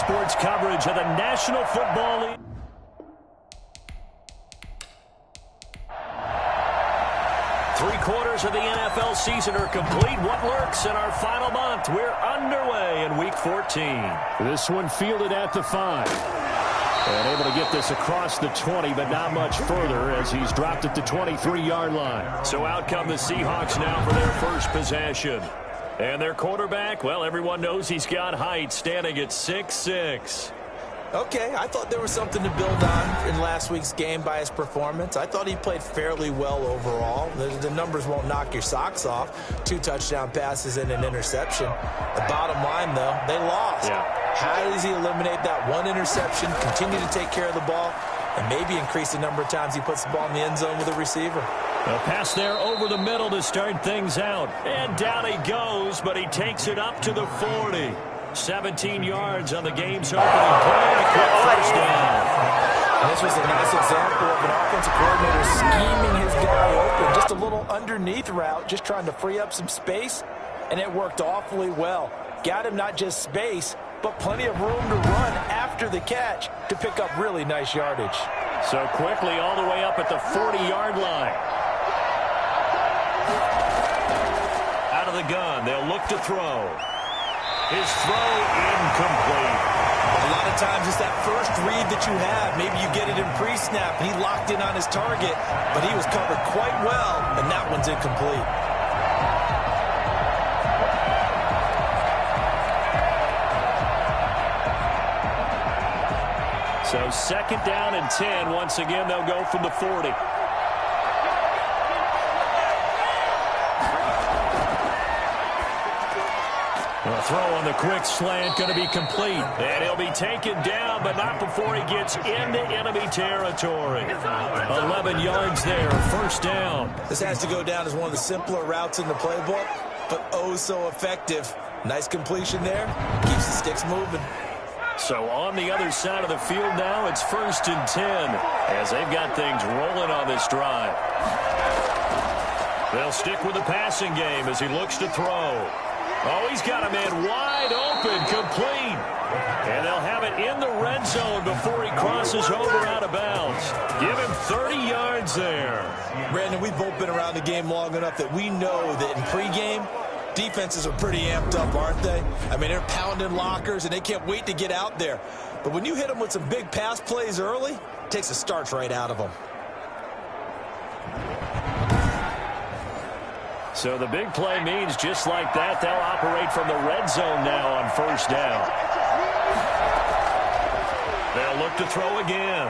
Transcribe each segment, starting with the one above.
sports coverage of the National Football League. Three-quarters of the NFL season are complete. What lurks in our final month? We're underway in Week 14. This one fielded at the 5. And able to get this across the 20, but not much further as he's dropped at the 23-yard line. So out come the Seahawks now for their first possession. And their quarterback, well, everyone knows he's got height, standing at 6'6". Okay, I thought there was something to build on in last week's game by his performance. I thought he played fairly well overall. The numbers won't knock your socks off. 2 touchdown passes and an interception. The bottom line, though, they lost. Yeah. How does he eliminate that one interception, continue to take care of the ball, and maybe increase the number of times he puts the ball in the end zone with a receiver? A pass there over the middle to start things out. And down he goes, but he takes it up to the 40. 17 yards on the game's opening play. A quick first down. And this was a nice example of an offensive coordinator scheming his guy open. Just a little underneath route, just trying to free up some space, and it worked awfully well. Got him not just space, but plenty of room to run after the catch to pick up really nice yardage. So quickly all the way up at the 40-yard line. Out of the gun, they'll look to throw. His throw incomplete. A lot of times it's that first read that you have. Maybe you get it in pre-snap, and he locked in on his target, but he was covered quite well, and that one's incomplete. So second down and 10. Once again, they'll go from the 40. A throw on the quick slant going to be complete. And he'll be taken down, but not before he gets into enemy territory. 11 yards there, first down. This has to go down as one of the simpler routes in the playbook, but oh so effective. Nice completion there. Keeps the sticks moving. So on the other side of the field now, it's first and 10 as they've got things rolling on this drive. They'll stick with the passing game as he looks to throw. Oh, he's got a man wide open, complete. And they'll have it in the red zone before he crosses over out of bounds. Give him 30 yards there. Brandon, we've both been around the game long enough that we know that in pregame, defenses are pretty amped up, aren't they? I mean, they're pounding lockers, and they can't wait to get out there. But when you hit them with some big pass plays early, it takes the starch right out of them. So the big play means just like that, they'll operate from the red zone now on first down. They'll look to throw again.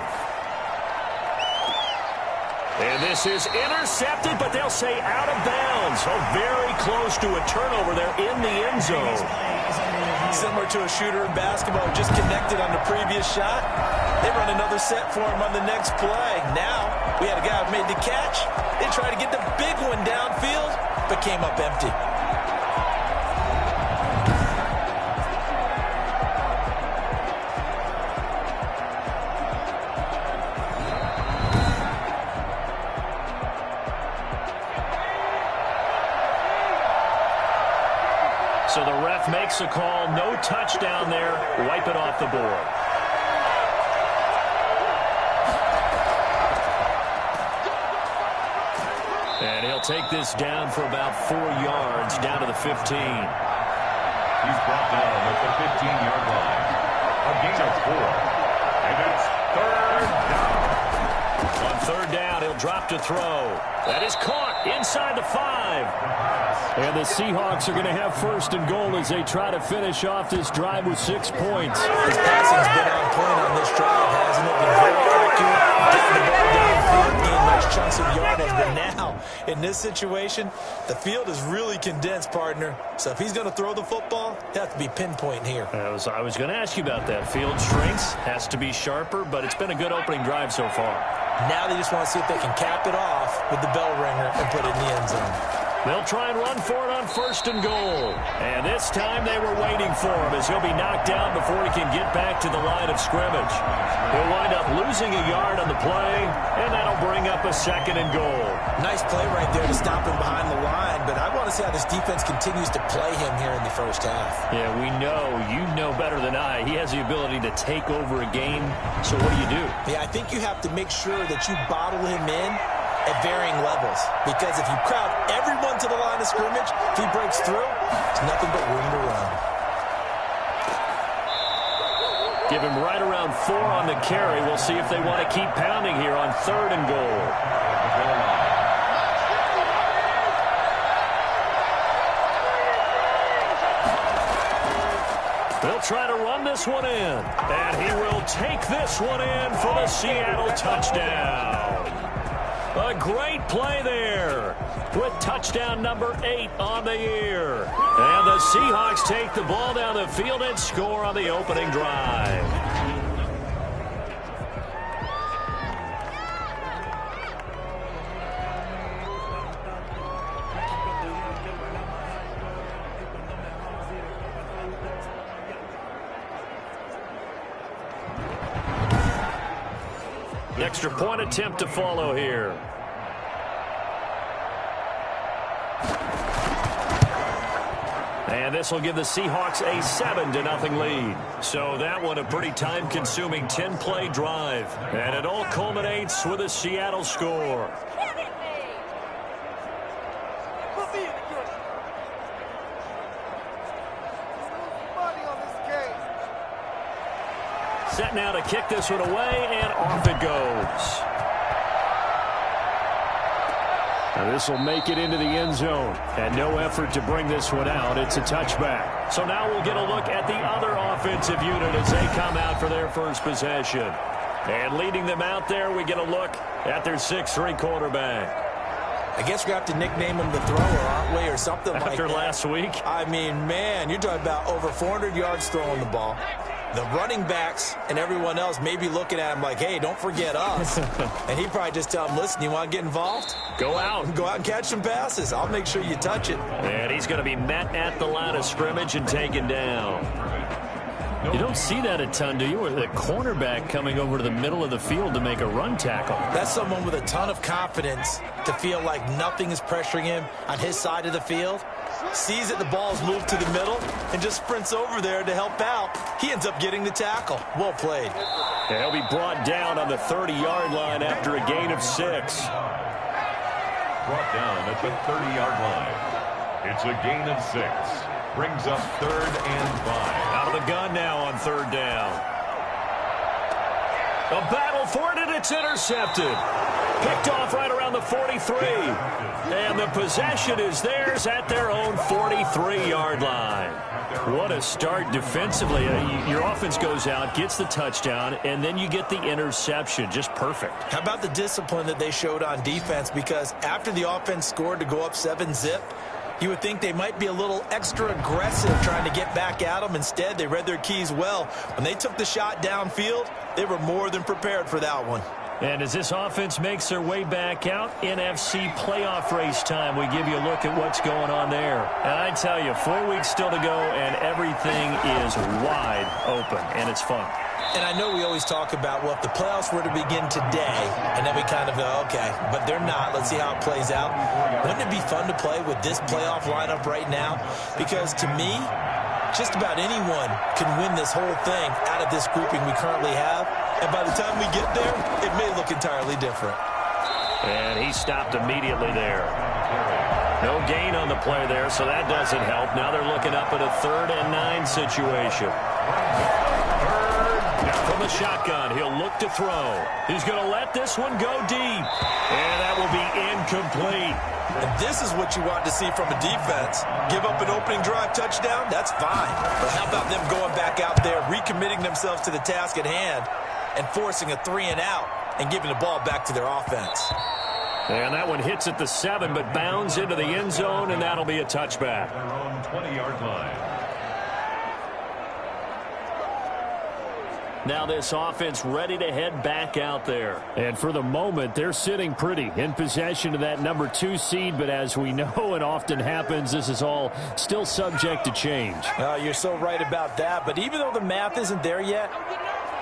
And this is intercepted, but they'll say out of bounds. So very close to a turnover there in the end zone. Similar to a shooter in basketball, just connected on the previous shot. They run another set for him on the next play. Now, we had a guy who made the catch. They tried to get the big one downfield, but came up empty. So the ref makes a call. No touchdown there. Wipe it off the board. And he'll take this down for about 4 yards, down to the 15. He's brought down at the 15-yard line. A gain of 4. And it's third down. On third down, he'll drop to throw. That is caught inside the 5. And the Seahawks are going to have first and goal as they try to finish off this drive with 6 points. His passing's been on point on this drive, hasn't it? Been very accurate, getting the ball downfield, getting nice chunks of yardage. But now, in this situation, the field is really condensed, partner. So if he's going to throw the football, he'll have to be pinpoint here. I was going to ask you about that. Field shrinks, has to be sharper, but it's been a good opening drive so far. Now they just want to see if they can cap it off with the bell ringer and put it in the end zone. They'll try and run for it on first and goal. And this time they were waiting for him as he'll be knocked down before he can get back to the line of scrimmage. He'll wind up losing a yard on the play, and that'll bring up up a 2nd and goal. Nice play right there to stop him behind the line, but I want to see how this defense continues to play him here in the first half. Yeah, we know. You know better than I. He has the ability to take over a game, so what do? Yeah, I think you have to make sure that you bottle him in at varying levels, because if you crowd everyone to the line of scrimmage, if he breaks through, it's nothing but room to run. Give him right around 4 on the carry. We'll see if they want to keep pounding here on 3rd and goal. They'll try to run this one in. And he will take this one in for the Seattle touchdown. A great play there with touchdown number 8 on the year. And the Seahawks take the ball down the field and score on the opening drive. Extra point attempt to follow here. And this will give the Seahawks a 7-0 lead. So that one a pretty time-consuming 10-play drive. And it all culminates with a Seattle score. Set now to kick this one away, and off it goes. Now this will make it into the end zone, and no effort to bring this one out. It's a touchback. So now we'll get a look at the other offensive unit as they come out for their first possession. And leading them out there, we get a look at their 6'3" quarterback. I guess we have to nickname him the thrower, aren't we, or something like that. After last week? I mean, man, you're talking about over 400 yards throwing the ball. The running backs and everyone else may be looking at him like, hey, don't forget us. And he'd probably just tell him, listen, you want to get involved? Go out. Go out and catch some passes. I'll make sure you touch it. And he's going to be met at the line of scrimmage and taken down. You don't see that a ton, do you? Or the cornerback coming over to the middle of the field to make a run tackle. That's someone with a ton of confidence to feel like nothing is pressuring him on his side of the field. Sees that the ball's moved to the middle and just sprints over there to help out. He ends up getting the tackle. Well played. And he'll be brought down on the 30-yard line after a gain of 6. Brought down at the 30-yard line. It's a gain of 6. Brings up 3rd and 5. Out of the gun now on 3rd down. A battle for it, and it's intercepted. Picked off right around the 43. And the possession is theirs at their own 43-yard line. What a start defensively. Your offense goes out, gets the touchdown, and then you get the interception. Just perfect. How about the discipline that they showed on defense? Because after the offense scored to go up 7-zip, you would think they might be a little extra aggressive trying to get back at them. Instead, they read their keys well. When they took the shot downfield, they were more than prepared for that one. And as this offense makes their way back out, NFC playoff race time, we give you a look at what's going on there. And I tell you, 4 weeks still to go, and everything is wide open, and it's fun. And I know we always talk about, well, if the playoffs were to begin today, and then we kind of go, okay, but they're not. Let's see how it plays out. Wouldn't it be fun to play with this playoff lineup right now? Because to me, just about anyone can win this whole thing out of this grouping we currently have. And by the time we get there, it may look entirely different. And he stopped immediately there. No gain on the play there, so that doesn't help. Now they're looking up at a 3rd and 9 situation. From the shotgun, he'll look to throw. He's going to let this one go deep. And that will be incomplete. And this is what you want to see from a defense. Give up an opening drive touchdown, that's fine. But how about them going back out there, recommitting themselves to the task at hand, and forcing a 3-and-out and giving the ball back to their offense. And that one hits at the 7, but bounds into the end zone, and that'll be a touchback. Their own 20-yard line. Now this offense ready to head back out there. And for the moment, they're sitting pretty in possession of that number 2 seed. But as we know, it often happens, this is all still subject to change. You're so right about that. But even though the math isn't there yet,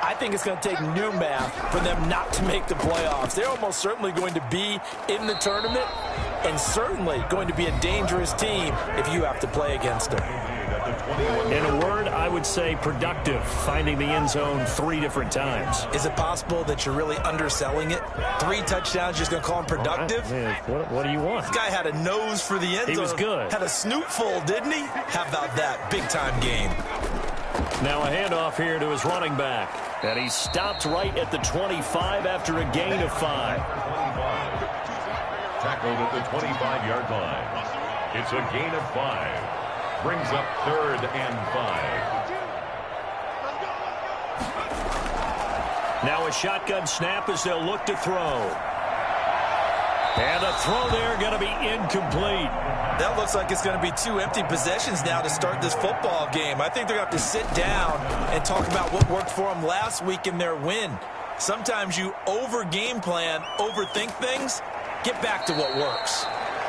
I think it's going to take new math for them not to make the playoffs. They're almost certainly going to be in the tournament and certainly going to be a dangerous team if you have to play against them. In a word, I would say productive, finding the end zone 3 different times. Is it possible that you're really underselling it? 3 touchdowns, just going to call him productive? What do you want? This guy had a nose for the end zone. He was good. Had a snoot full, didn't he? How about that? Big-time game. Now a handoff here to his running back. And he stopped right at the 25 after a gain of 5. Tackled at the 25-yard line. It's a gain of 5. Brings up 3rd and 5. Now a shotgun snap as they'll look to throw. And the throw there going to be incomplete. That looks like it's going to be 2 empty possessions now to start this football game. I think they're going to have to sit down and talk about what worked for them last week in their win. Sometimes you over-game plan, overthink things. Get back to what works.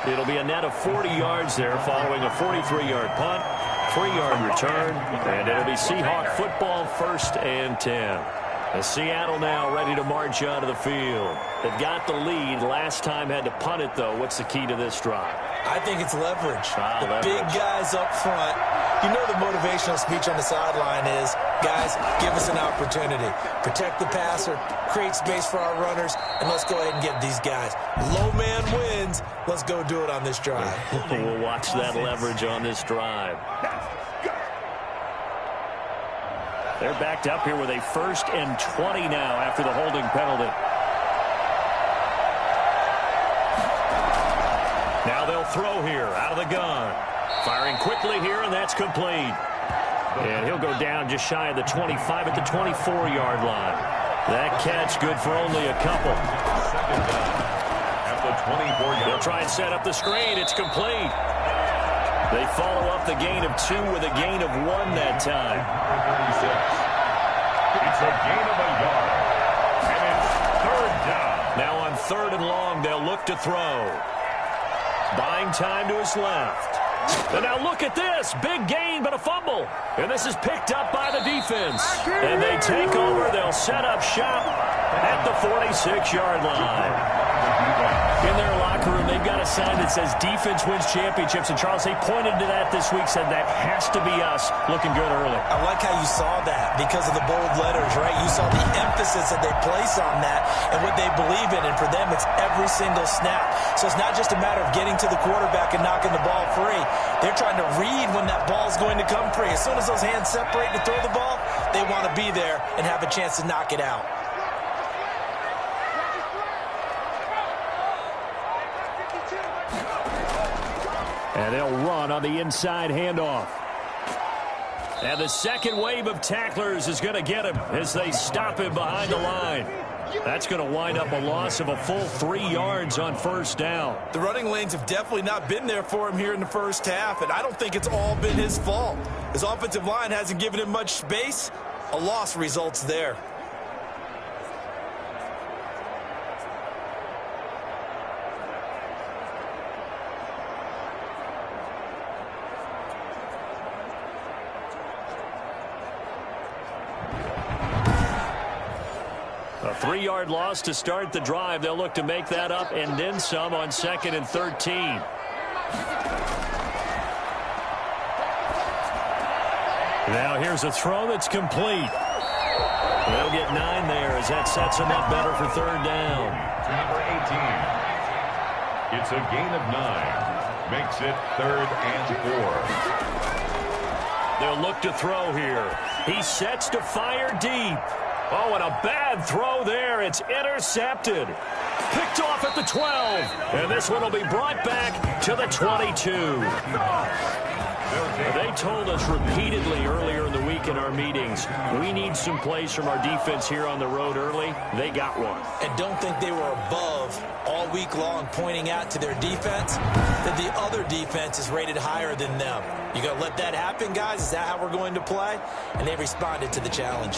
It'll be a net of 40 yards there following a 43-yard punt, 3-yard return, and it'll be Seahawk football 1st and 10. As Seattle now ready to march onto the field. They've got the lead. Last time had to punt it, though. What's the key to this drive? I think it's leverage. Leverage. Big guys up front. You know the motivational speech on the sideline is, guys, give us an opportunity. Protect the passer, create space for our runners, and let's go ahead and get these guys. Low man wins. Let's go do it on this drive. We'll watch that leverage on this drive. They're backed up here with a 1st and 20 now after the holding penalty. Now they'll throw here out of the gun. Firing quickly here, and that's complete. And he'll go down just shy of the 25 at the 24-yard line. That catch good for only a couple. Second down at the 24-yard. They'll try and set up the screen. It's complete. They follow up the gain of 2 with a gain of 1 that time. It's a gain of a yard. And it's 3rd down. Now on 3rd and long, they'll look to throw. Buying time to his left. And now look at this. Big gain, but a fumble. And this is picked up by the defense. And they take over. They'll set up shop at the 46-yard line. In their locker room, they've got a sign that says defense wins championships. And Charles, they pointed to that this week, said that has to be us. Looking good early. I like how you saw that because of the bold letters, right? You saw the emphasis that they place on that and what they believe in. And for them, it's every single snap. So it's not just a matter of getting to the quarterback and knocking the ball free. They're trying to read when that ball is going to come free. As soon as those hands separate to throw the ball, they want to be there and have a chance to knock it out. And they'll run on the inside handoff. And the second wave of tacklers is going to get him as they stop him behind the line. That's going to wind up a loss of a full 3 yards on 1st down. The running lanes have definitely not been there for him here in the first half, and I don't think it's all been his fault. His offensive line hasn't given him much space. A loss results there. A 3-yard loss to start the drive. They'll look to make that up and then some on 2nd and 13. Now here's a throw that's complete. They'll get 9 there as that sets them up better for 3rd down. To number 18. It's a gain of 9. Makes it 3rd and 4. They'll look to throw here. He sets to fire deep. Oh, and a bad throw there. It's intercepted. Picked off at the 12. And this one will be brought back to the 22. They told us repeatedly earlier in the week in our meetings, we need some plays from our defense here on the road early. They got one. And don't think they were above all week long pointing out to their defense that the other defense is rated higher than them. You going to let that happen, guys? Is that how we're going to play? And they responded to the challenge.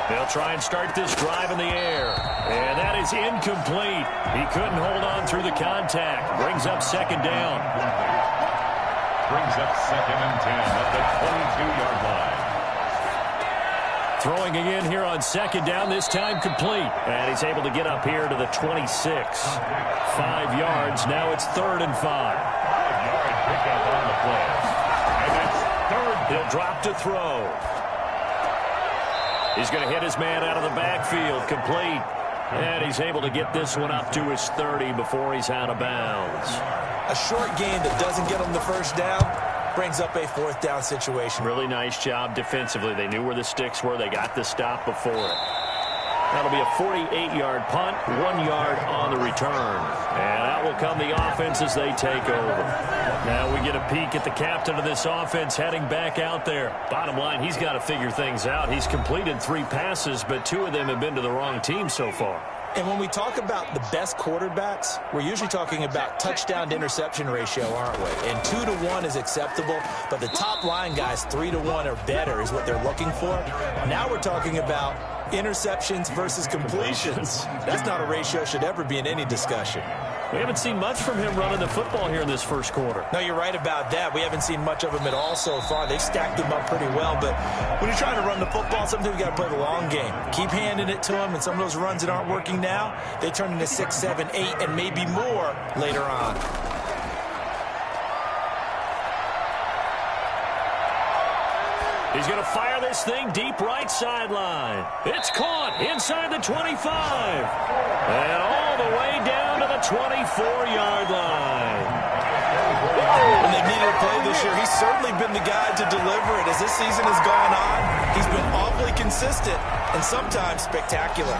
They'll They'll try and start this drive in the air. And that is incomplete. He couldn't hold on through the contact. Brings up second down. Brings up 2nd and 10 at the 22-yard line. Throwing again here on second down, this time complete. And he's able to get up here to the 26. 5 yards. Now it's 3rd and 5. 5-yard pickup on the play. And it's 3rd. He'll drop to throw. He's going to hit his man out of the backfield. Complete. And he's able to get this one up to his 30 before he's out of bounds. A short gain that doesn't get him the first down brings up a 4th down situation. Really nice job defensively. They knew where the sticks were. They got the stop before it. That'll be a 48-yard punt, 1 yard on the return. And out will come the offense as they take over. Now we get a peek at the captain of this offense heading back out there. Bottom line, he's got to figure things out. He's completed 3 passes, but 2 of them have been to the wrong team so far. And when we talk about the best quarterbacks, we're usually talking about touchdown to interception ratio, aren't we? And 2-to-1 is acceptable, but the top line guys, 3-to-1 or better is what they're looking for. Now we're talking about interceptions versus completions. That's not a ratio should ever be in any discussion. We haven't seen much from him running the football here in this first quarter. No, you're right about that. We haven't seen much of him at all so far. They've stacked him up pretty well, but when you're trying to run the football, sometimes you got to play the long game. Keep handing it to him, and some of those runs that aren't working now, they turn into 6, 7, 8, and maybe more later on. He's going to fire this thing deep right sideline. It's caught inside the 25. And all the way down to the 24-yard line. When they've needed a play this year, he's certainly been the guy to deliver it. As this season has gone on, he's been awfully consistent and sometimes spectacular.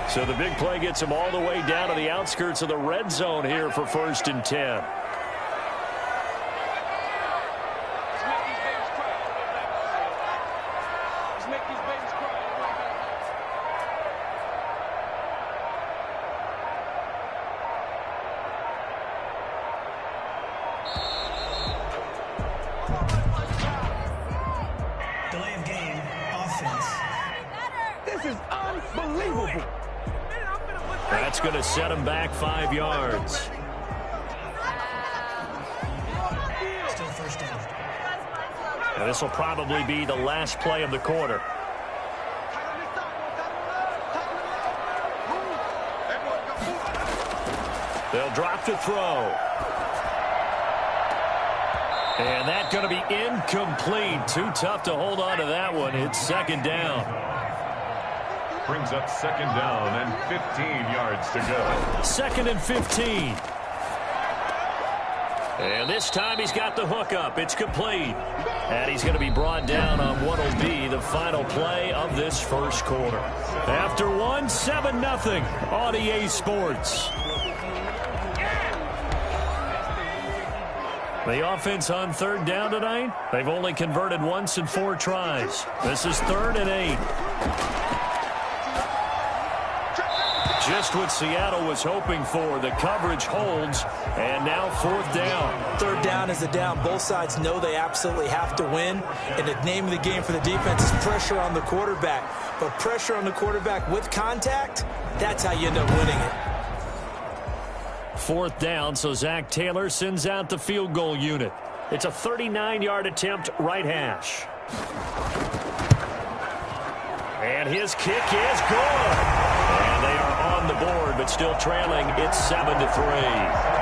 So the big play gets him all the way down to the outskirts of the red zone here for 1st and 10. Delay of game, offense. This is unbelievable. That's going to set him back 5 yards. Still first down. And this will probably be the last play of the quarter. They'll drop to throw. And that's going to be incomplete. Too tough to hold on to that one. It's 2nd down. Brings up 2nd down and 15 yards to go. 2nd and 15. And this time he's got the hook up. It's complete. And he's going to be brought down on what will be the final play of this first quarter. After 7-0 on EA Sports. The offense on 3rd down tonight, they've only converted once in 4 tries. This is 3rd and 8. Just what Seattle was hoping for. The coverage holds, and now 4th down. 3rd down is a down. Both sides know they absolutely have to win, and the name of the game for the defense is pressure on the quarterback. But pressure on the quarterback with contact, that's how you end up winning it. 4th down, so Zach Taylor sends out the field goal unit. It's a 39-yard attempt, right hash. And his kick is good. And they are on the board, but still trailing. It's 7-3.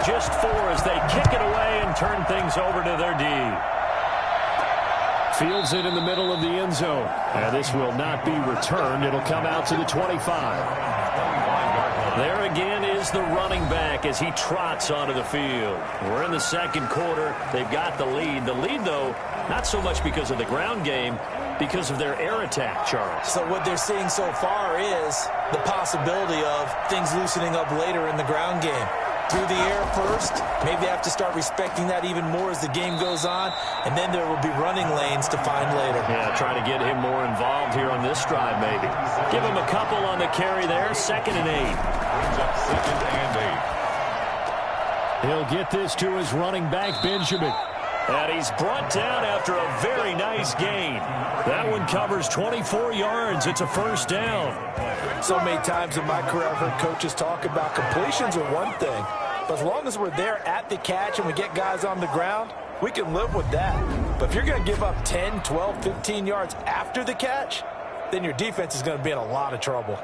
of just 4 as they kick it away and turn things over to their D. Fields it in the middle of the end zone. And this will not be returned. It'll come out to the 25. There again is the running back as he trots onto the field. We're in the second quarter. They've got the lead. The lead, though, not so much because of the ground game, because of their air attack, Charles. So what they're seeing so far is the possibility of things loosening up later in the ground game. Through the air first, maybe they have to start respecting that even more as the game goes on, and then there will be running lanes to find later. Yeah, trying to get him more involved here on this drive maybe. Give him a couple on the carry there, 2nd and 8. Brings up 2nd and 8. He'll get this to his running back, Benjamin. And he's brought down after a very nice gain. That one covers 24 yards. It's a first down. So many times in my career I've heard coaches talk about completions are one thing, but as long as we're there at the catch and we get guys on the ground, we can live with that. But if you're going to give up 10, 12, 15 yards after the catch, then your defense is going to be in a lot of trouble.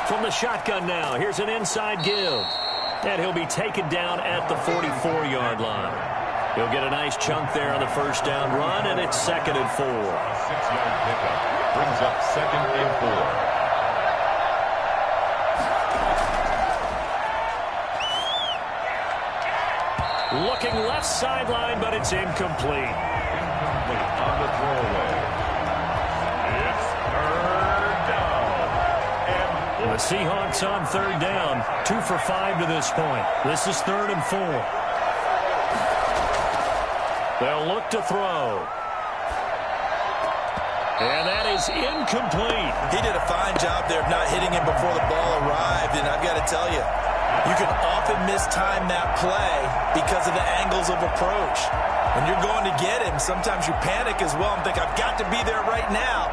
From the shotgun now, here's an inside give. And he'll be taken down at the 44-yard line. He'll get a nice chunk there on the first down run, and it's 2nd and 4. 6-yard pickup brings up 2nd and 4. Looking left sideline, but it's incomplete. Incomplete on the throwaway. It's 3rd down. The Seahawks on 3rd down, 2 for 5 to this point. This is 3rd and 4. They'll look to throw. And that is incomplete. He did a fine job there of not hitting him before the ball arrived, and I've got to tell you, you can often mistime that play because of the angles of approach. When you're going to get him, sometimes you panic as well and think, I've got to be there right now.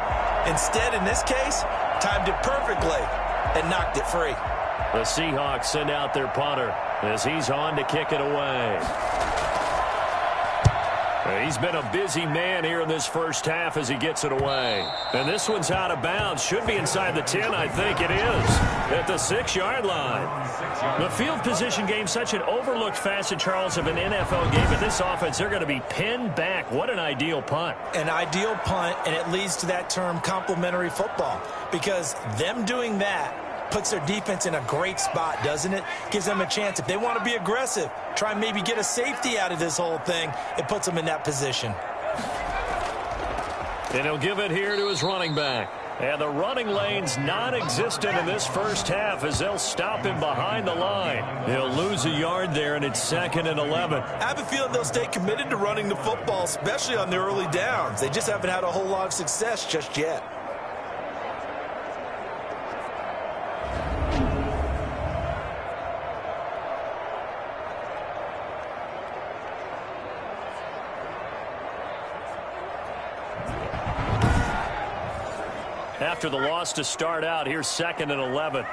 Instead, in this case, timed it perfectly and knocked it free. The Seahawks send out their punter as he's on to kick it away. He's been a busy man here in this first half as he gets it away. And this one's out of bounds. Should be inside the 10, I think it is. At the 6-yard line. The field position game, such an overlooked facet, Charles, of an NFL game. But this offense, they're going to be pinned back. What an ideal punt. An ideal punt, and it leads to that term complementary football. Because them doing that puts their defense in a great spot, doesn't it? Gives them a chance. If they want to be aggressive, try and maybe get a safety out of this whole thing, it puts them in that position. And he'll give it here to his running back. And the running lane's non-existent in this first half as they'll stop him behind the line. He'll lose a yard there, and it's 2nd and 11. I have a feeling they'll stay committed to running the football, especially on the early downs. They just haven't had a whole lot of success just yet. After the loss to start out, here's 2nd and 11.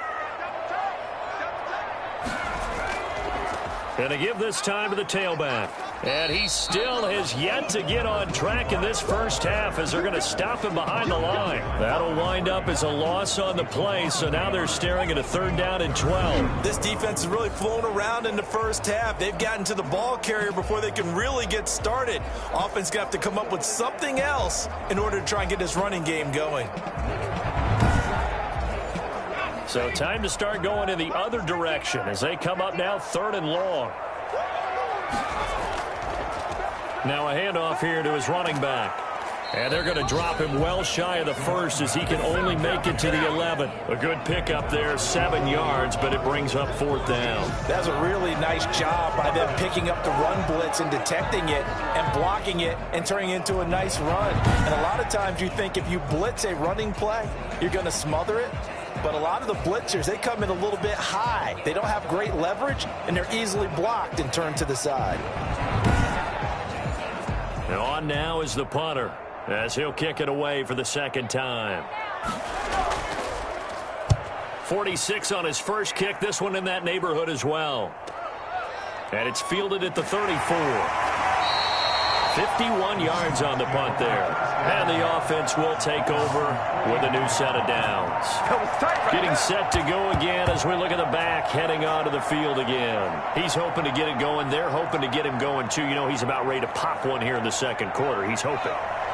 And to give this time to the tailback. And he still has yet to get on track in this first half as they're going to stop him behind the line. That'll wind up as a loss on the play, so now they're staring at a 3rd down and 12. This defense is really flown around in the first half. They've gotten to the ball carrier before they can really get started. Offense got to come up with something else in order to try and get this running game going. So time to start going in the other direction as they come up now 3rd and long. Now a handoff here to his running back. And they're going to drop him well shy of the 1st as he can only make it to the 11. A good pickup there, 7 yards, but it brings up 4th down. That's a really nice job by them picking up the run blitz and detecting it and blocking it and turning it into a nice run. And a lot of times you think if you blitz a running play, you're going to smother it. But a lot of the blitzers, they come in a little bit high. They don't have great leverage, and they're easily blocked and turned to the side. And on now is the punter as he'll kick it away for the 2nd time. 46 on his first kick. This one in that neighborhood as well. And it's fielded at the 34. 51 yards on the punt there. And the offense will take over with a new set of downs. Getting set to go again as we look at the back, heading onto the field again. He's hoping to get it going. They're hoping to get him going, too. You know, he's about ready to pop one here in the second quarter. He's hoping.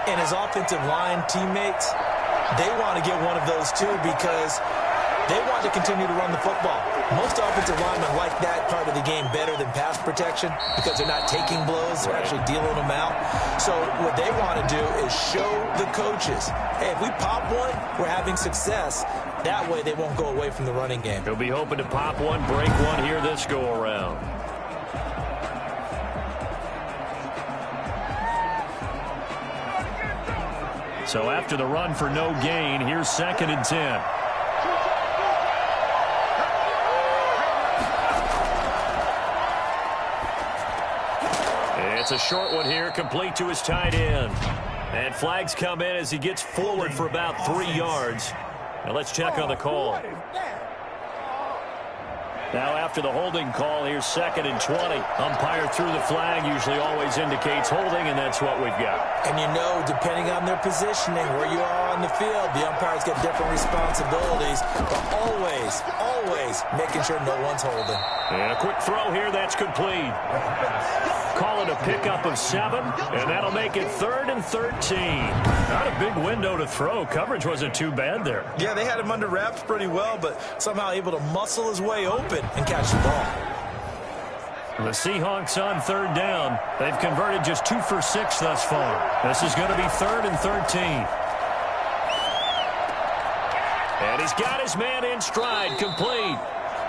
And his offensive line teammates, they want to get one of those, too, because they want to continue to run the football. Most offensive linemen like that part of the game better than pass protection because they're not taking blows. They're actually dealing them out. So what they want to do is show the coaches, hey, if we pop one, we're having success. That way they won't go away from the running game. He'll be hoping to pop one, break one here this go-around. So after the run for no gain, here's 2nd and 10. It's a short one here, complete to his tight end. And flags come in as he gets forward for about 3 yards. Now let's check on the call. Now after the holding call, here's 2nd and 20. Umpire threw the flag, usually always indicates holding, and that's what we've got. And you know, depending on their positioning, where you are on the field, the umpires get different responsibilities, but always making sure no one's holding. And a quick throw here, that's complete. Call it a pickup of 7, and that'll make it 3rd and 13. Not a big window to throw. Coverage wasn't too bad there. Yeah, they had him under wraps pretty well, but somehow able to muscle his way open and catch the ball. The Seahawks on 3rd down. They've converted just 2 for 6 thus far. This is going to be 3rd and 13. And he's got his man in stride, complete.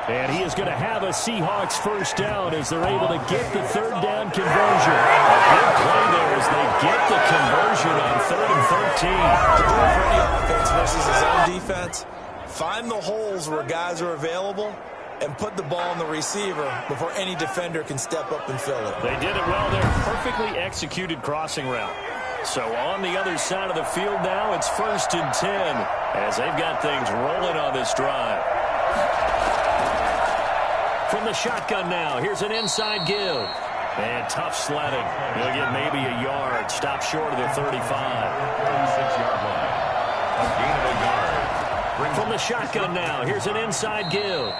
And he is going to have a Seahawks first down as they're able to get the 3rd down conversion. A big play there as they get the conversion on 3rd and 13. For any offense versus his own defense, find the holes where guys are available and put the ball in the receiver before any defender can step up and fill it. They did it well there. Perfectly executed crossing route. So on the other side of the field now, it's 1st and 10 as they've got things rolling on this drive. From the shotgun now, here's an inside give. And tough sledding. He'll get maybe a yard. Stop short of the 35. 36-yard line. A gain of a yard. From the shotgun now, here's an inside give.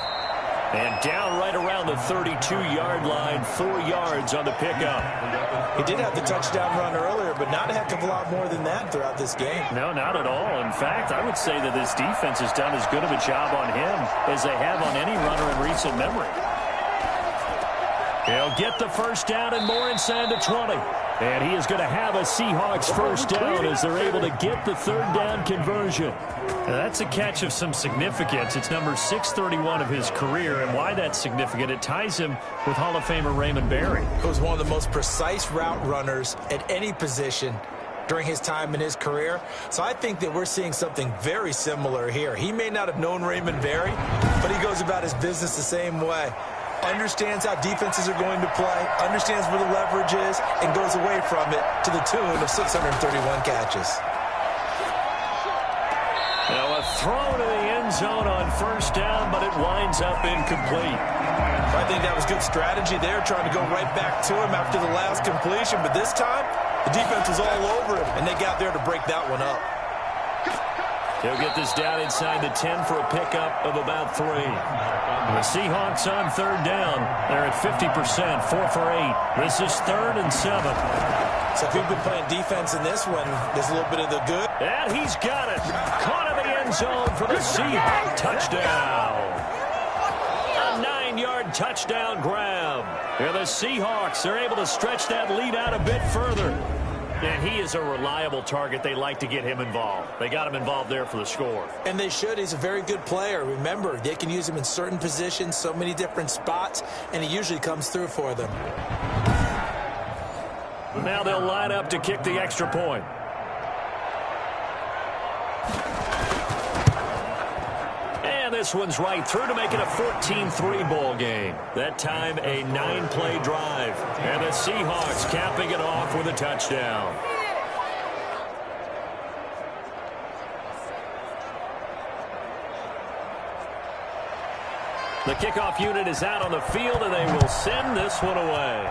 And down right around the 32-yard line, 4 yards on the pickup. He did have the touchdown run earlier, but not a heck of a lot more than that throughout this game. No, not at all. In fact, I would say that this defense has done as good of a job on him as they have on any runner in recent memory. He'll get the first down and more inside the 20. And he is going to have a Seahawks first down as they're able to get the 3rd down conversion. Now, that's a catch of some significance. It's number 631 of his career, and why that's significant, it ties him with Hall of Famer Raymond Berry. He was one of the most precise route runners at any position during his time in his career. So I think that we're seeing something very similar here. He may not have known Raymond Berry, but he goes about his business the same way. Understands how defenses are going to play, understands where the leverage is, and goes away from it to the tune of 631 catches. Now a throw to the end zone on first down, but it winds up incomplete. I think that was good strategy there, trying to go right back to him after the last completion. But this time, the defense was all over him, and they got there to break that one up. He'll get this down inside the 10 for a pickup of about 3. The Seahawks on 3rd down. They're at 50%, 4 for 8. This is 3rd and 7. So if you've been playing defense in this one, there's a little bit of the good. And he's got it. Caught in the end zone for the Seahawks touchdown. A 9-yard touchdown grab. And the Seahawks are able to stretch that lead out a bit further. And he is a reliable target. They like to get him involved. They got him involved there for the score. And they should. He's a very good player. Remember, they can use him in certain positions, so many different spots, and he usually comes through for them. Now they'll line up to kick the extra point. And this one's right through to make it a 14-3 ball game. That time a 9-play drive. And the Seahawks capping it off with a touchdown. The kickoff unit is out on the field, and they will send this one away.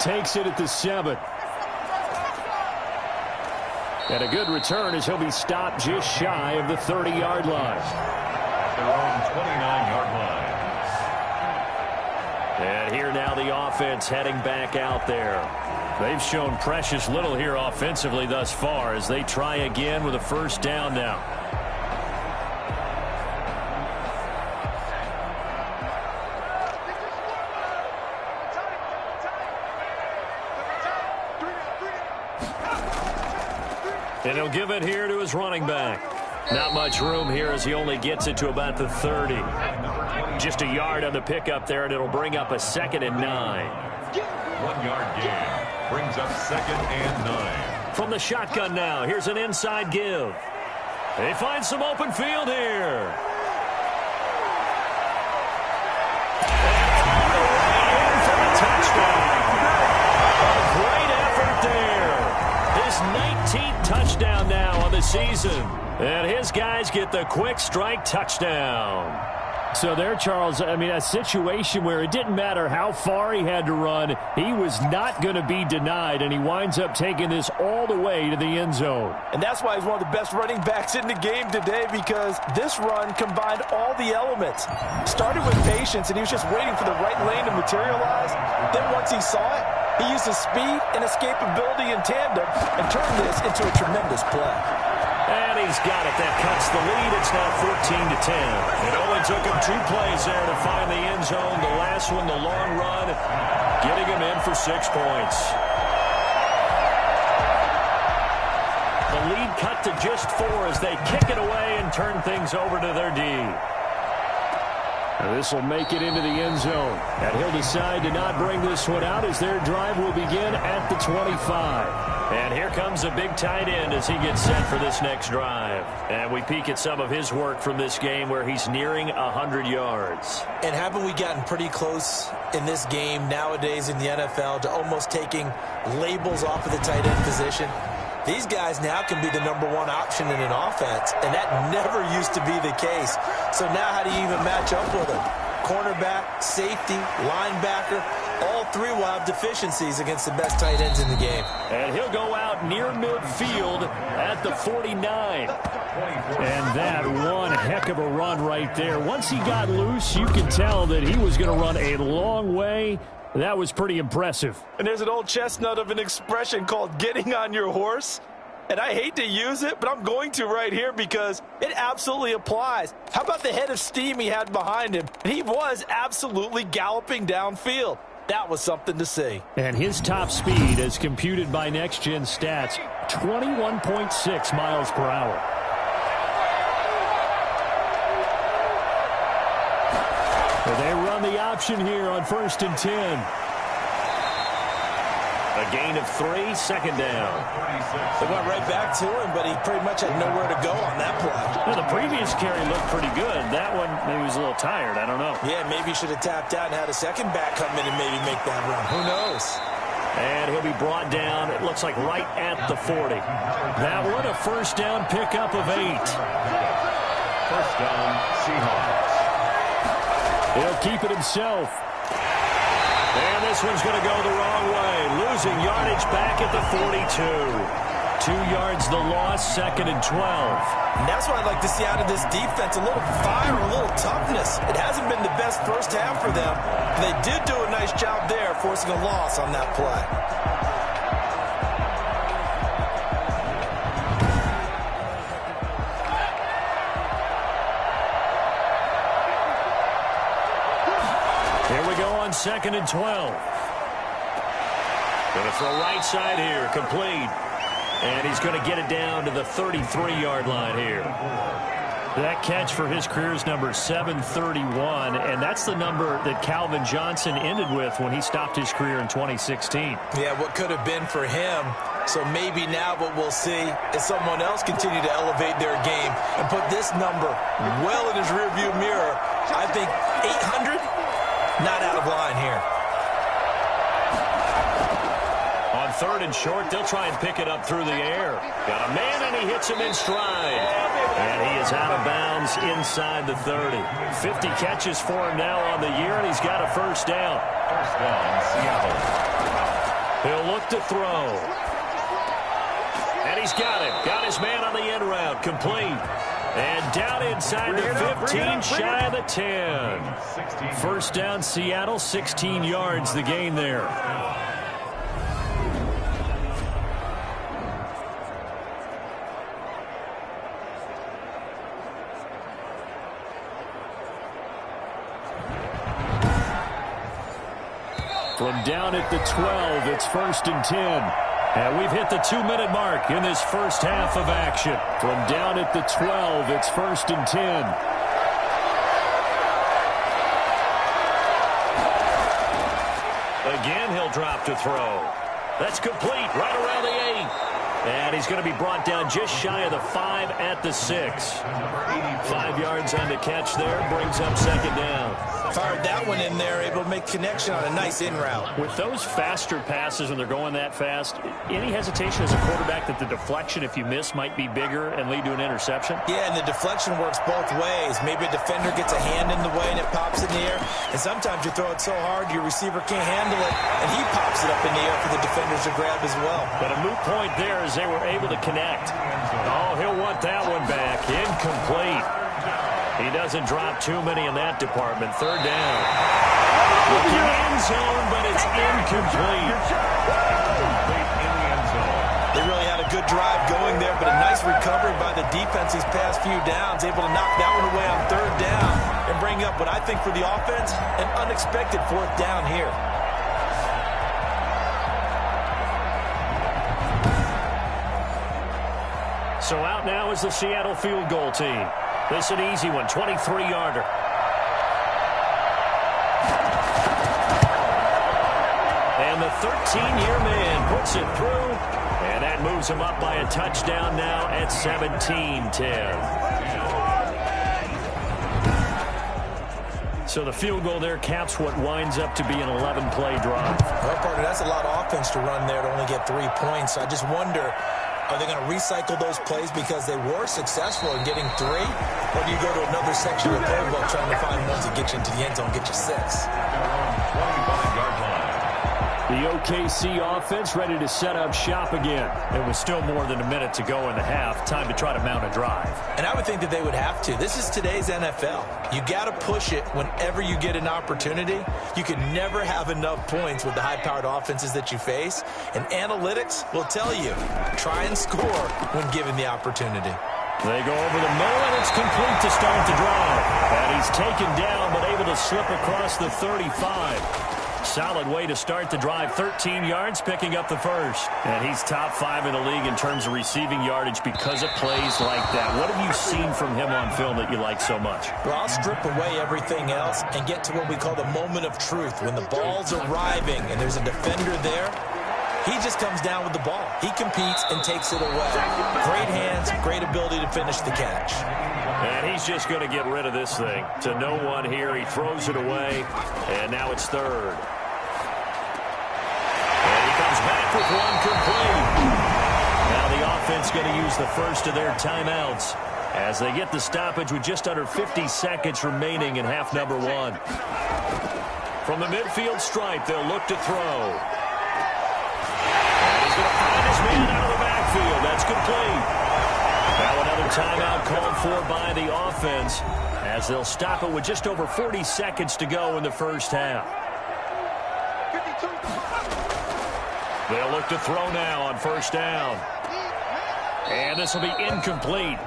Takes it at the 7. And a good return as he'll be stopped just shy of the 30-yard line. Their own 29-yard line. And here now the offense heading back out there. They've shown precious little here offensively thus far as they try again with a first down now. And he'll give it here to his running back. Not much room here as he only gets it to about the 30. Just a yard on the pickup there, and it'll bring up a 2nd and 9. 1-yard gain brings up 2nd and 9. From the shotgun now, here's an inside give. They find some open field here. And all the way in for a touchdown. A great effort there. His 19th touchdown now on the season. And his guys get the quick strike touchdown. So there, Charles, I mean, a situation where it didn't matter how far he had to run, he was not going to be denied, and he winds up taking this all the way to the end zone. And that's why he's one of the best running backs in the game today, because this run combined all the elements. Started with patience, and he was just waiting for the right lane to materialize. Then once he saw it, he used his speed and escapability in tandem and turned this into a tremendous play. And he's got it. That cuts the lead. It's now 14-10. It only took him 2 plays there to find the end zone. The last one, the long run, getting him in for 6 points. The lead cut to just 4 as they kick it away and turn things over to their D. This will make it into the end zone. And he'll decide to not bring this one out as their drive will begin at the 25. And here comes a big tight end as he gets set for this next drive. And we peek at some of his work from this game where he's nearing 100 yards. And haven't we gotten pretty close in this game nowadays in the NFL to almost taking labels off of the tight end position? These guys now can be the #1 option in an offense, and that never used to be the case. So now how do you even match up with them? Cornerback, safety, linebacker, all 3 will have deficiencies against the best tight ends in the game. And he'll go out near midfield at the 49. And that one heck of a run right there. Once he got loose, you could tell that he was going to run a long way. That was pretty impressive. And there's an old chestnut of an expression called getting on your horse. And I hate to use it, but I'm going to right here because it absolutely applies. How about the head of steam he had behind him? And he was absolutely galloping downfield. That was something to see. And his top speed, as computed by Next Gen Stats, 21.6 miles per hour. They run the option here on 1st and 10. A gain of 3, 2nd down. They went right back to him, but he pretty much had nowhere to go on that play. Well, the previous carry looked pretty good. That one, maybe he was a little tired. I don't know. Yeah, maybe he should have tapped out and had a second back come in and maybe make that run. Who knows? And he'll be brought down, it looks like right at the 40. That one, a first down pickup of 8. First down, Seahawks. He'll keep it himself. And this one's going to go the wrong way. Losing yardage back at the 42. 2 yards the loss, 2nd and 12. And that's what I'd like to see out of this defense. A little fire, a little toughness. It hasn't been the best first half for them. They did do a nice job there, forcing a loss on that play. Here we go on 2nd and 12. Going to throw right side here, complete. And he's going to get it down to the 33-yard line here. That catch for his career is number 731, and that's the number that Calvin Johnson ended with when he stopped his career in 2016. Yeah, what could have been for him. So maybe now what we'll see is someone else continue to elevate their game and put this number well in his rearview mirror. I think 800, not out of line here. On 3rd and short. They'll try and pick it up through the air. Got a man, and he hits him in stride. And he is out of bounds inside the 30. 50 catches for him now on the year, and he's got a first down. First down, Seattle. He'll look to throw. And he's got it. Got his man on the end route. Complete. And down inside the 15, shy of the 10. First down, Seattle, 16 yards the gain there. From down at the 12, it's 1st and 10. And we've hit the 2-minute mark in this first half of action. From down at the 12, it's 1st and 10. Again, he'll drop to throw. That's complete right around the 8. And he's going to be brought down just shy of the 5 at the 6. 5 yards on the catch there, brings up 2nd down. Fired that one in there, able to make connection on a nice in route. With those faster passes when they're going that fast, any hesitation as a quarterback that the deflection, if you miss, might be bigger and lead to an interception? Yeah, and the deflection works both ways. Maybe a defender gets a hand in the way and it pops in the air. And sometimes you throw it so hard your receiver can't handle it, and he pops it up in the air for the defenders to grab as well. But a moot point there as they were able to connect. Oh, he'll want that one back. Incomplete. He doesn't drop too many in that department. 3rd down. Looking end zone, but it's incomplete. In the end zone. They really had a good drive going there, but a nice recovery by the defense these past few downs, able to knock that one away on 3rd down and bring up what I think for the offense, an unexpected 4th down here. So out now is the Seattle field goal team. This an easy one, 23-yarder. And the 13-year man puts it through, and that moves him up by a touchdown now at 17-10. So the field goal there caps what winds up to be an 11-play drive. Well, partner, that's a lot of offense to run there to only get 3 points. So I just wonder, are they going to recycle those plays because they were successful in getting 3? Or do you go to another section of the playbook trying to find ones that get you into the end zone, get you 6? 25-yard line. The OKC offense ready to set up shop again. It was still more than a minute to go in the half. Time to try to mount a drive. And I would think that they would have to. This is today's NFL. You got to push it whenever you get an opportunity. You can never have enough points with the high-powered offenses that you face. And analytics will tell you, try and score when given the opportunity. They go over the middle, and it's complete to start the drive. And he's taken down, but able to slip across the 35. Solid way to start the drive. 13 yards, picking up the first. And he's top 5 in the league in terms of receiving yardage because of plays like that. What have you seen from him on film that you like so much? Well, I'll strip away everything else and get to what we call the moment of truth. When the ball's arriving and there's a defender there, he just comes down with the ball. He competes and takes it away. Great hands, great ability to finish the catch. And he's just going to get rid of this thing. To no one here. He throws it away, and now it's 3rd. And he comes back with one complete. Now the offense going to use the first of their timeouts as they get the stoppage with just under 50 seconds remaining in half number 1. From the midfield stripe, they'll look to throw. And he's going to find his man out of the backfield. That's complete. Now another timeout called for by the offense as they'll stop it with just over 40 seconds to go in the first half. They'll look to throw now on 1st down. And this will be incomplete.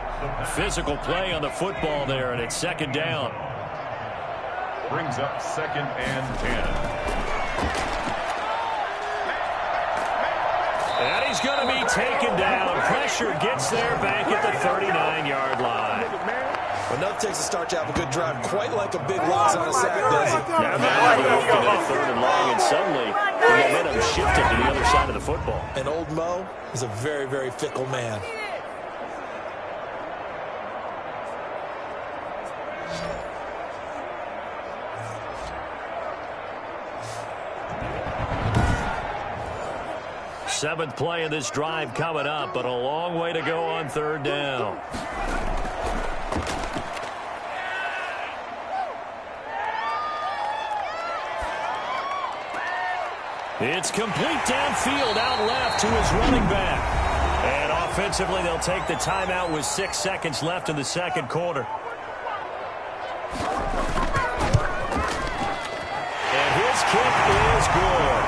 Physical play on the football there, and it's 2nd down. Brings up 2nd and 10. And he's going to be taken down. Pressure gets there back at the 39-yard line. Well, enough takes a start to have a good drive, quite like a big loss on a sack, does it? Now they're looking at 3rd and long, and suddenly the momentum shifted to the other side of the football. And old Mo is a very, very fickle man. 7th play of this drive coming up, but a long way to go on 3rd down. It's complete downfield, out left to his running back. And offensively, they'll take the timeout with 6 seconds left in the 2nd quarter. And his kick is good.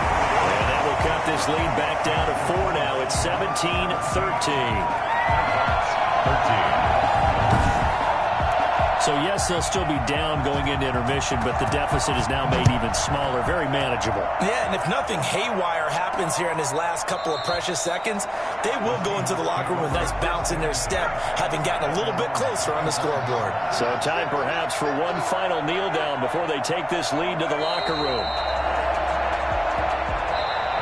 And that will cut this lead back down to 4 now. It's 17-13. 13. So, yes, they'll still be down going into intermission, but the deficit is now made even smaller, very manageable. Yeah, and if nothing haywire happens here in his last couple of precious seconds, they will go into the locker room with a nice bounce in their step, having gotten a little bit closer on the scoreboard. So time perhaps for one final kneel down before they take this lead to the locker room.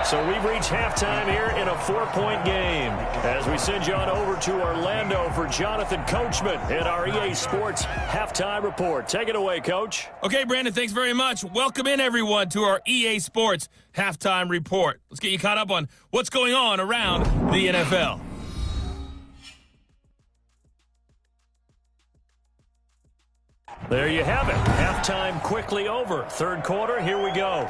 So we've reached halftime here in a 4-point game as we send you on over to Orlando for Jonathan Coachman at our EA Sports Halftime Report. Take it away, Coach. Okay, Brandon, thanks very much. Welcome in, everyone, to our EA Sports Halftime Report. Let's get you caught up on what's going on around the NFL. There you have it. Halftime quickly over. 3rd quarter, here we go.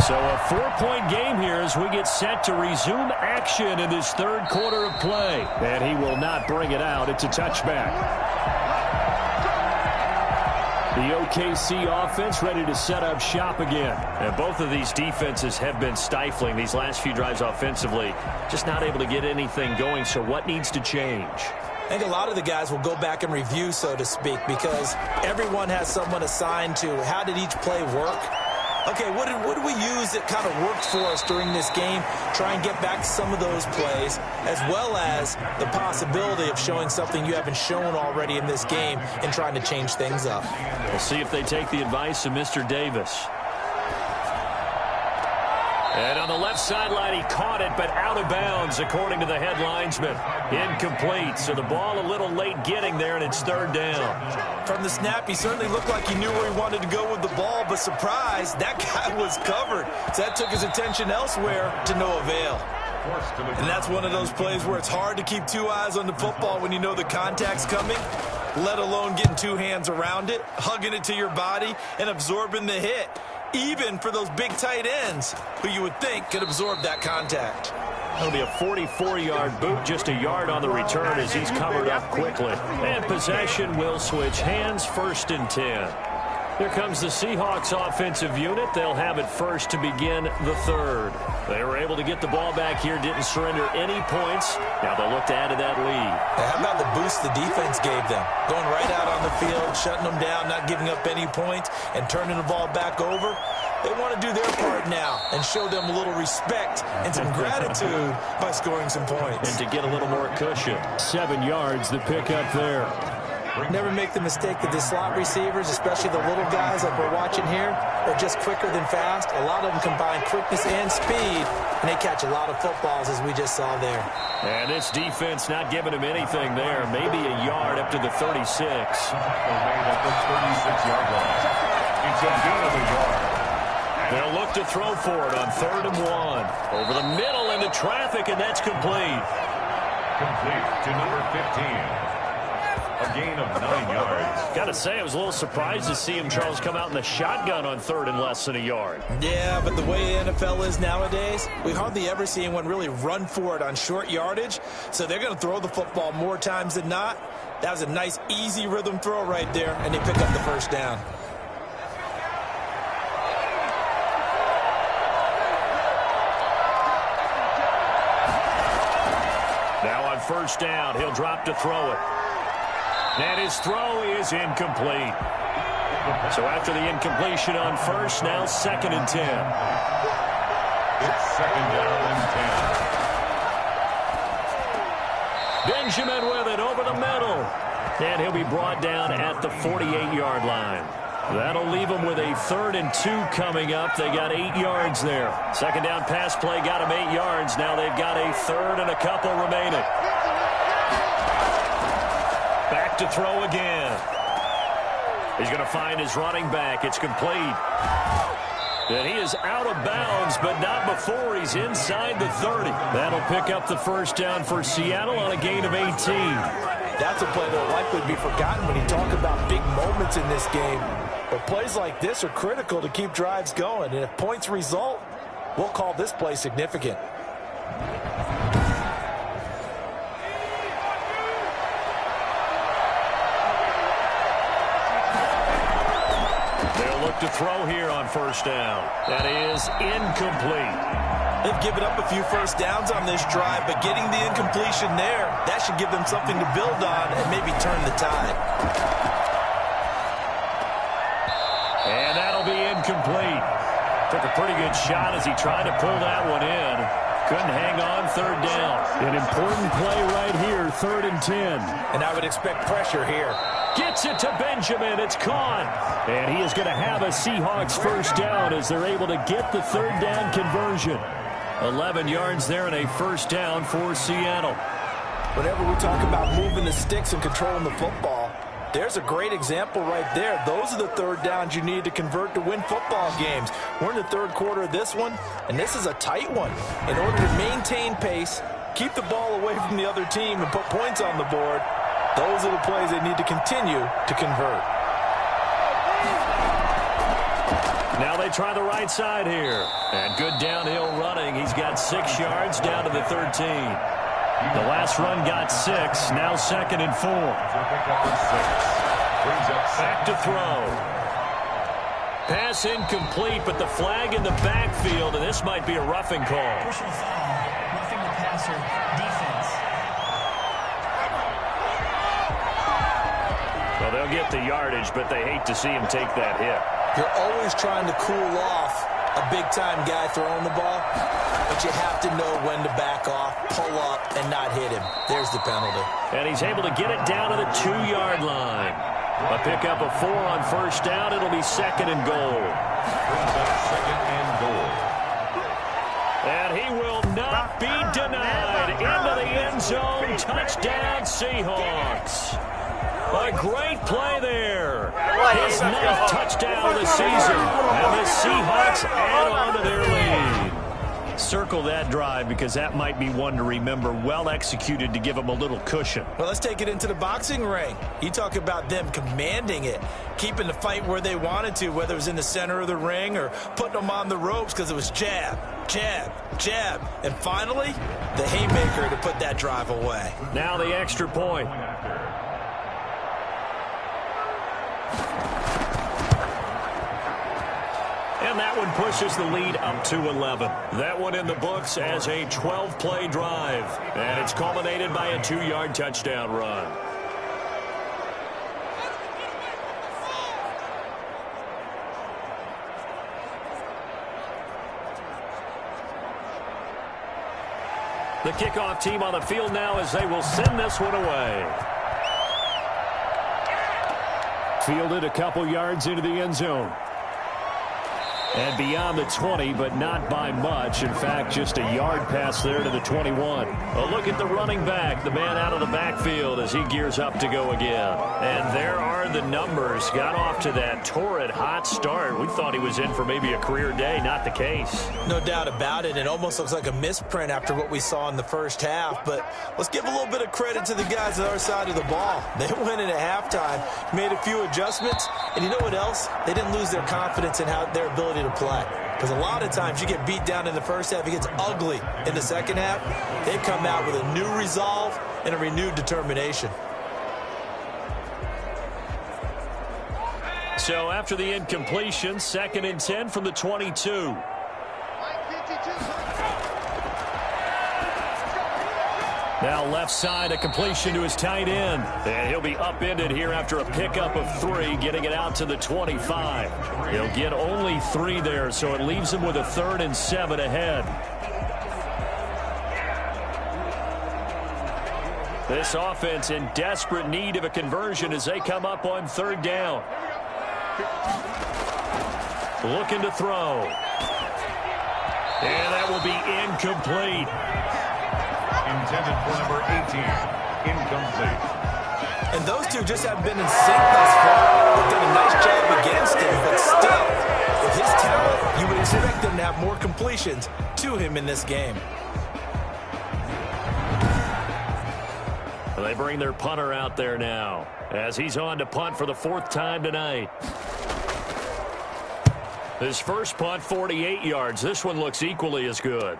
So a 4-point game here as we get set to resume action in this 3rd quarter of play. And he will not bring it out. It's a touchback. The OKC offense ready to set up shop again. And both of these defenses have been stifling these last few drives offensively. Just not able to get anything going. So what needs to change? I think a lot of the guys will go back and review, so to speak, because everyone has someone assigned to how did each play work. Okay, what did we use that kind of worked for us during this game? Try and get back to some of those plays, as well as the possibility of showing something you haven't shown already in this game and trying to change things up. We'll see if they take the advice of Mr. Davis. And on the left sideline, he caught it, but out of bounds, according to the head linesman. Incomplete, so the ball a little late getting there, and it's 3rd down. From the snap, he certainly looked like he knew where he wanted to go with the ball, but surprise, that guy was covered. So that took his attention elsewhere to no avail. And that's one of those plays where it's hard to keep 2 eyes on the football when you know the contact's coming, let alone getting 2 hands around it, hugging it to your body, and absorbing the hit. Even for those big tight ends who you would think could absorb that contact. It'll be a 44-yard boot, just a yard on the return as he's covered up quickly. And possession will switch hands, 1st and 10. Here comes the Seahawks offensive unit. They'll have it first to begin the 3rd. They were able to get the ball back here, didn't surrender any points. Now they'll look to add to that lead. How about the boost the defense gave them? Going right out on the field, shutting them down, not giving up any points, and turning the ball back over. They want to do their part now and show them a little respect and some gratitude by scoring some points. And to get a little more cushion. 7 yards, the pickup there. Never make the mistake that the slot receivers, especially the little guys like we're watching here, are just quicker than fast. A lot of them combine quickness and speed, and they catch a lot of footballs, as we just saw there. And this defense not giving him anything there. Maybe a yard up to the 36. Made at the 36-yard line. It's a gain of a yard. They'll look to throw for it on 3rd and 1. Over the middle into traffic, and that's complete. Complete to number 15. A gain of 9 yards. Got to say, I was a little surprised to see him, Charles, come out in the shotgun on 3rd and less than a yard. Yeah, but the way the NFL is nowadays, we hardly ever see anyone really run for it on short yardage. So they're going to throw the football more times than not. That was a nice, easy rhythm throw right there, and they pick up the 1st down. Now on 1st down, he'll drop to throw it. And his throw is incomplete. So after the incompletion on 1st, now 2nd and 10. It's 2nd down and 10. Benjamin with it over the middle. And he'll be brought down at the 48-yard line. That'll leave them with a 3rd and 2 coming up. They got 8 yards there. 2nd down pass play got them 8 yards. Now they've got a 3rd and a couple remaining. Back to throw again. He's going to find his running back. It's complete. And he is out of bounds, but not before he's inside the 30. That'll pick up the first down for Seattle on a gain of 18. That's a play that will likely be forgotten when you talk about big moments in this game. But plays like this are critical to keep drives going. And if points result, we'll call this play significant. They'll look to throw here on first down. That is incomplete. They've given up a few first downs on this drive, but getting the incompletion there, that should give them something to build on and maybe turn the tide. And that'll be incomplete. Took a pretty good shot as he tried to pull that one in. Couldn't hang on, third down. An important play right here, 3rd and 10. And I would expect pressure here. Gets it to Benjamin. It's caught. And he is going to have a Seahawks first down as they're able to get the 3rd down conversion. 11 yards there and a first down for Seattle. Whenever we talk about moving the sticks and controlling the football, there's a great example right there. Those are the 3rd downs you need to convert to win football games. We're in the 3rd quarter of this one, and this is a tight one. In order to maintain pace, keep the ball away from the other team, and put points on the board, those are the plays they need to continue to convert. Now they try the right side here. And good downhill running. He's got 6 yards down to the 13. The last run got 6. Now 2nd and 4. Back to throw. Pass incomplete, but the flag in the backfield, and this might be a roughing call. Personal foul, roughing the passer, defense. Well, they'll get the yardage, but they hate to see him take that hit. You're always trying to cool off a big-time guy throwing the ball, but you have to know when to back off, pull up, and not hit him. There's the penalty. And he's able to get it down to the 2-yard line. A pickup of 4 on first down. It'll be 2nd and goal. And he will not be denied. Into the end zone. Touchdown, Seahawks. A great play there. His 9th touchdown of the season. And the Seahawks add on to their lead. Circle that drive because that might be one to remember. Well executed to give them a little cushion. Well, let's take it into the boxing ring. You talk about them commanding it, keeping the fight where they wanted to, whether it was in the center of the ring or putting them on the ropes because it was jab, jab, jab. And finally, the haymaker to put that drive away. Now the extra point. And that one pushes the lead up to 11. That one in the books as a 12-play drive. And it's culminated by a 2-yard touchdown run. The kickoff team on the field now as they will send this one away. Fielded a couple yards into the end zone. And beyond the 20, but not by much. In fact, just a yard pass there to the 21. A look at the running back, the man out of the backfield as he gears up to go again. And there are the numbers. Got off to that torrid hot start. We thought he was in for maybe a career day. Not the case. No doubt about it. It almost looks like a misprint after what we saw in the first half. But let's give a little bit of credit to the guys on our side of the ball. They went in at halftime, made a few adjustments, and you know what else? They didn't lose their confidence in their ability to play. Because a lot of times you get beat down in the first half, it gets ugly in the second half. They come out with a new resolve and a renewed determination. So after the incompletion, 2nd and 10 from the 22. Now left side, a completion to his tight end. And he'll be upended here after a pickup of 3, getting it out to the 25. He'll get only 3 there, so it leaves him with a 3rd and 7 ahead. This offense in desperate need of a conversion as they come up on 3rd down. Looking to throw. And that will be incomplete. Intended for number 18. Incomplete. And those two just haven't been in sync thus far. They've done a nice job against him, but still, with his talent, you would expect them to have more completions to him in this game. They bring their punter out there now as he's on to punt for the 4th time tonight. His first punt, 48 yards. This one looks equally as good.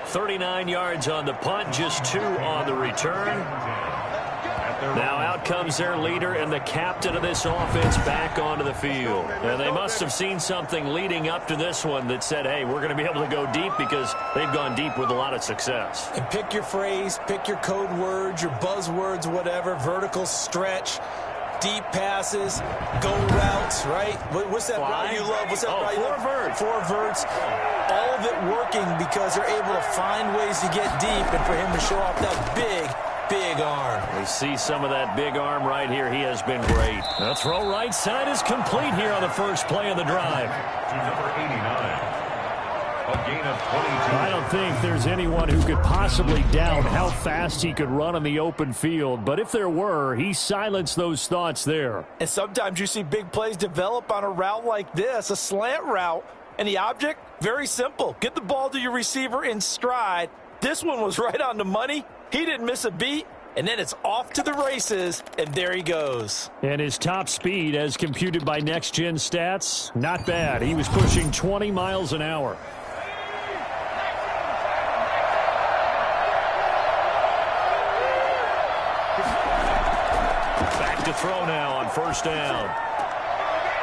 39 yards on the punt, just 2 on the return. Now out comes their leader and the captain of this offense back onto the field. And they must have seen something leading up to this one that said, hey, we're going to be able to go deep, because they've gone deep with a lot of success. And pick your phrase, pick your code words, your buzzwords, whatever, vertical stretch, deep passes, go routes, right? What's that route you love? What's that route you love? 4 verts. 4 verts. All of it working because they're able to find ways to get deep, and for him to show off that big arm. We see some of that big arm right here. He has been great. The throw right side is complete here on the first play of the drive. To number 89. A gain of 22. I don't think there's anyone who could possibly doubt how fast he could run on the open field. But if there were, he silenced those thoughts there. And sometimes you see big plays develop on a route like this, a slant route. And the object, very simple. Get the ball to your receiver in stride. This one was right on the money. He didn't miss a beat. And then it's off to the races, and there he goes. And his top speed, as computed by Next Gen Stats, not bad. He was pushing 20 miles an hour. Back to throw now on first down.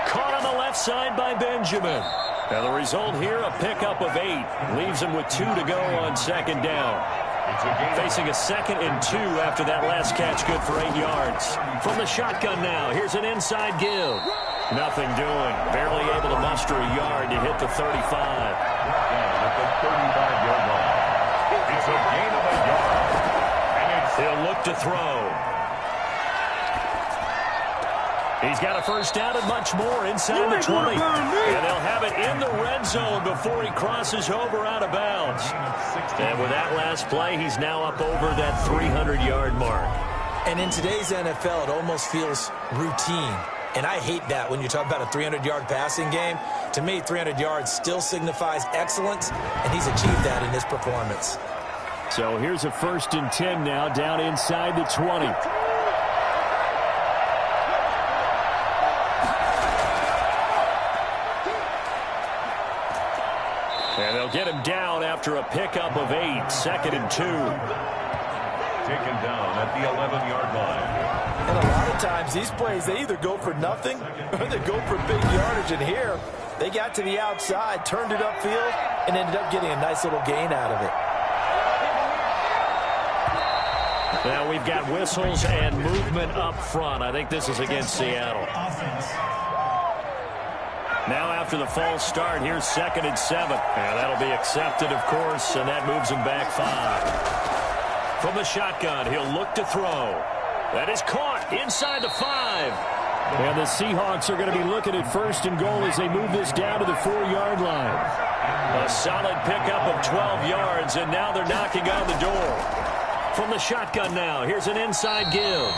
Caught on the left side by Benjamin. Now the result here, a pickup of 8. Leaves him with 2 to go on second down. Facing a 2nd and 2 after that last catch, good for 8 yards. From the shotgun now, here's an inside give. Nothing doing. Barely able to muster a yard to hit the 35. Down at the 35-yard line. It's a gain of a yard. And He'll look to throw. He's got a first down and much more inside the 20. And they'll have it in the red zone before he crosses over out of bounds. And with that last play, he's now up over that 300-yard mark. And in today's NFL, it almost feels routine. And I hate that when you talk about a 300-yard passing game. To me, 300 yards still signifies excellence, and he's achieved that in this performance. So here's a 1st and 10 now, down inside the 20. And they'll get him down after a pickup of 8, 2nd and 2. taken down at the 11-yard line. And a lot of times these plays, they either go for nothing or they go for big yardage. And here, they got to the outside, turned it upfield, and ended up getting a nice little gain out of it. Now we've got whistles and movement up front. I think this is against Seattle. Now after the false start, here's 2nd and 7. And that'll be accepted, of course, and that moves him back 5. From the shotgun, he'll look to throw. That is caught inside the 5. And the Seahawks are going to be looking at 1st and goal as they move this down to the 4-yard line. A solid pickup of 12 yards, and now they're knocking on the door. From the shotgun now, here's an inside give.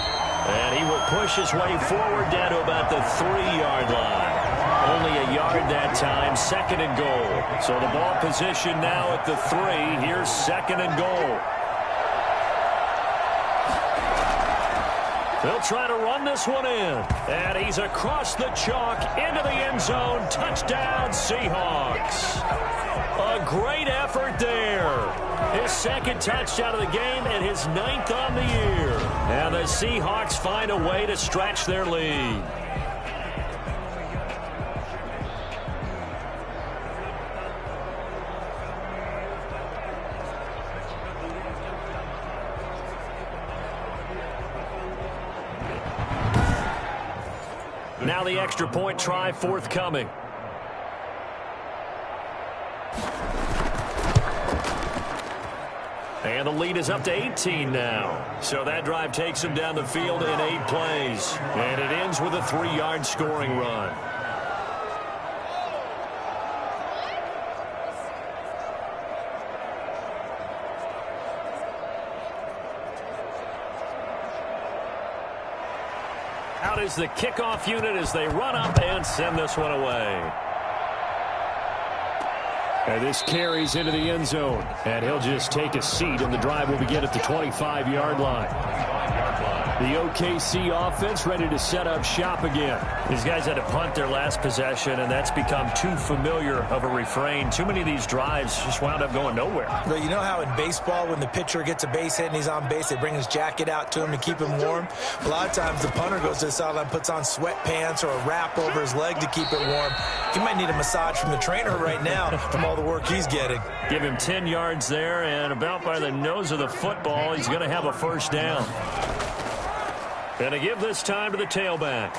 And he will push his way forward down to about the 3-yard line. Only a yard that time, 2nd and goal. So the ball position now at the 3. Here's 2nd and goal. They'll try to run this one in. And he's across the chalk into the end zone. Touchdown, Seahawks. A great effort there. His 2nd touchdown of the game and his 9th on the year. And the Seahawks find a way to stretch their lead. Now the extra point try forthcoming. And the lead is up to 18 now. So that drive takes him down the field in 8 plays. And it ends with a 3-yard scoring run. Out is the kickoff unit as they run up and send this one away. And this carries into the end zone. And he'll just take a seat, and the drive will begin at the 25-yard line. The OKC offense ready to set up shop again. These guys had to punt their last possession, and that's become too familiar of a refrain. Too many of these drives just wound up going nowhere. Well, you know how in baseball when the pitcher gets a base hit and he's on base, they bring his jacket out to him to keep him warm? A lot of times the punter goes to the sideline, puts on sweatpants or a wrap over his leg to keep it warm. He might need a massage from the trainer right now from all the work he's getting. Give him 10 yards there, and about by the nose of the football, he's going to have a first down. And to give this time to the tailback.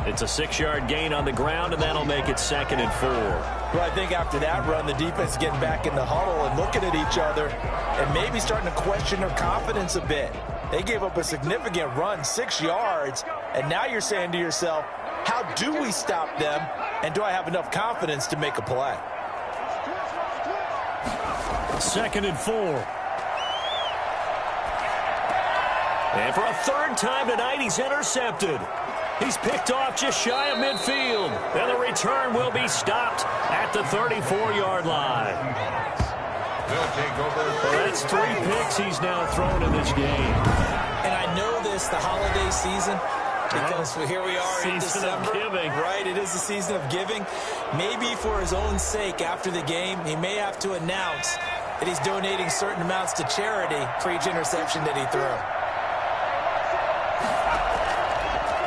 It's a 6-yard gain on the ground, and that'll make it 2nd and 4. Well, I think after that run, the defense is getting back in the huddle and looking at each other and maybe starting to question their confidence a bit. They gave up a significant run, 6 yards, and now you're saying to yourself, how do we stop them, and do I have enough confidence to make a play? 2nd and 4. And for a third time tonight, he's intercepted. He's picked off just shy of midfield. And the return will be stopped at the 34-yard line. They'll take over. Well, that's 3 picks he's now thrown in this game. And I know this, the holiday season, because here we are in Season December. of giving. Right, it is the season of giving. Maybe for his own sake after the game, he may have to announce that he's donating certain amounts to charity for each interception that he threw.